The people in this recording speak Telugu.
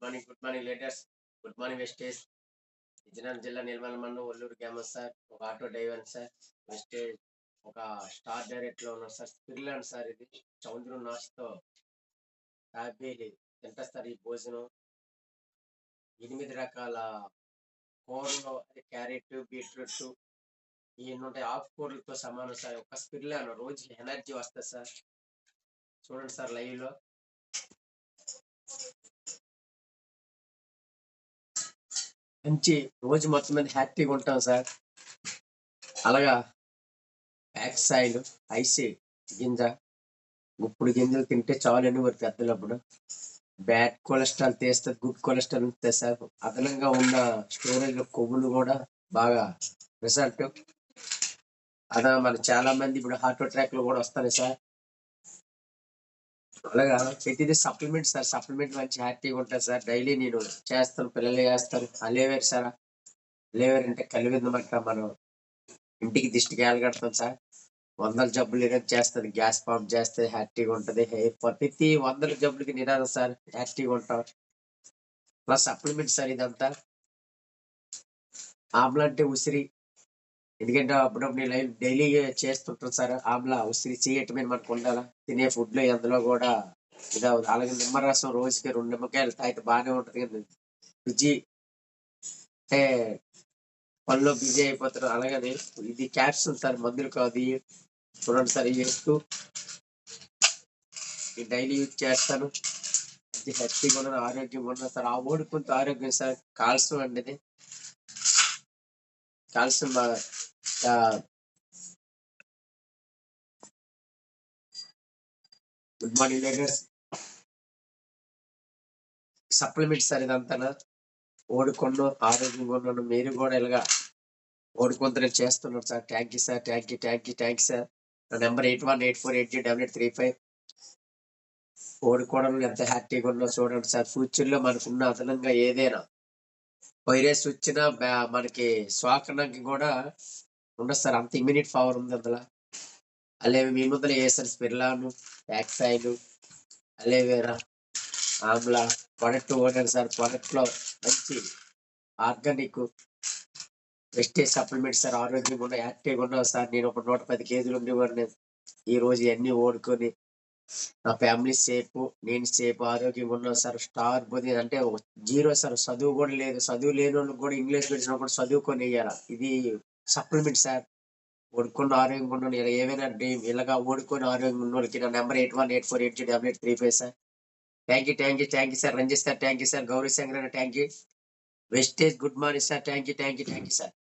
గుడ్ మార్నింగ్ లేటర్స్. గుడ్ మార్నింగ్ వెస్టేజ్. విజయనగరం జిల్లా నిర్మల్ మండలం ఒల్లూరు గ్రామం సార్. ఒక ఆటో డ్రైవర్ సార్. వెస్టేజ్ ఒక స్టార్ డైరెక్ట్ లో ఉన్నాను సార్. స్పిర్లాండ్ సార్ ఇది. చౌంద్రు నాచుతో తాబేలి తింటా సార్ ఈ భోజనం. 8 రకాల కూరలు, క్యారెట్, బీట్రూట్ ఇవన్నీ ఉంటాయి. ఆకుకూరలతో సమానం సార్. ఒక స్పిర్లాన్ రోజుకి ఎనర్జీ వస్తుంది సార్. చూడండి సార్ లైవ్ లో. మంచి రోజు మొత్తం మీద హ్యాపీగా ఉంటాం సార్. అలాగా బ్యాక్ సైడ్ ఐసి గింజ గుప్పుడు గింజలు తింటే చాలు అని వారు పెద్దలప్పుడు. బ్యాడ్ కొలెస్ట్రాల్ తీస్తుంది, గుడ్ కొలెస్ట్రాల్ ఉంటుంది సార్. అదనంగా ఉన్న స్టోరేజ్ కొవ్వులు కూడా బాగా రిజల్ట్. అదా మన చాలా మంది ఇప్పుడు హార్ట్ అటాక్ లో కూడా వస్తాయి సార్. అలాగా ప్రతిదీ సప్లిమెంట్ సార్. సప్లిమెంట్ మంచి హ్యాపీగా ఉంటుంది సార్. డైలీ నేను చేస్తాను, పిల్లలు చేస్తారు. అలేవేర్ సార్. అలేవేర్ అంటే కలివిందమంట. మనం ఇంటికి దిష్టికి ఏలగడతాం సార్. 100 జబ్బులు చేస్తుంది. గ్యాస్ పంప్ చేస్తే హ్యాపీగా ఉంటది. హెయిర్ ఫాల్ ప్రతి 100 జబ్బులకి నిదానం సార్. హ్యాపీగా ఉంటాం. ప్లస్ సప్లిమెంట్ సార్ ఇదంతా. ఆమ్లా అంటే ఉసిరి. ఎందుకంటే అప్పుడప్పుడు నేను డైలీ చేస్తుంటాను సార్. ఆమ్లా ఉసిరి చేయటమే మనకు ఉండాలా. తినే ఫుడ్ లో ఎందులో కూడా ఇదవుతుంది. అలాగే నిమ్మరసం రోజుకి 2 నిమ్మకాయలు తాగితే బాగానే ఉంటది కదా. బిజీ అంటే పనిలో బిజీ అయిపోతారు. అలాగని ఇది క్యాప్సూల్ సార్, మందులు కాదు. చూడండి సార్, ఇవి వేస్తూ డైలీ యూజ్ చేస్తాను. హ్యాపీగా ఉన్నాను, ఆరోగ్యంగా ఉన్నాను సార్. ఆ ఓడుకుంటూ ఆరోగ్యం సార్. కాల్షియం అండి ఇది. కాల్షియం బాగా good morning ladders. Supplement sir ఇదంతా. ఓడుకొండు ఆరోగ్యంగా ఉన్నాను. మీరు కూడా ఇలాగా ఓడుకొంత చేస్తున్నారు sir. Thank you sir. Thank you sir. నా నెంబర్ 8184808835. ఓడుకోవడం ఎంత హ్యాపీగా ఉందో చూడండి సార్. ఫ్యూచర్ లో మనకున్న అదనంగా ఏదైనా వైరస్ వచ్చినా మనకి శ్వాసనానికి కూడా ఉండదు సార్. అంత ఇమ్యూనిటీ పవర్ ఉంది అందులో. అలాగే మీ ముందర వేసారు స్పిర్లాను, యాక్సైలు, అలేవేరా, ఆమ్లా ప్రొడక్ట్ ఓడారు సార్. ప్రొడక్ట్ లో మంచి ఆర్గానిక్ వెస్టేజ్ సప్లిమెంట్ సార్. ఆరోగ్యంగా ఉన్న యాక్టివ్గా ఉన్నావు సార్. నేను ఒక 110 కేజీలు ఉండేవాడిని. ఈ రోజు ఇవన్నీ ఓడుకొని నా ఫ్యామిలీ సేఫ్, నేను సేఫ్, ఆరోగ్యంగా ఉన్నాను సార్. స్టార్ పోతే అంటే జీరో సార్. చదువు కూడా లేదు. చదువు లేని వాళ్ళకి కూడా ఇంగ్లీష్ పెట్టినప్పుడు చదువుకొని వేయాల. ఇది సప్లిమెంట్ సార్. ఓడుకున్న ఆరోగ్యంగా ఉన్నాను. ఇలా ఏమైనా డ్రీమ్ ఇలాగా ఓడుకొని ఆరోగ్యంగా ఉన్న వాళ్ళకి నా number 8184808835 sir. Thank you sir. Ranjith sir thank you sir. Gauri Shankar thank you. వెస్టేజ్ good morning sir. Thank you sir.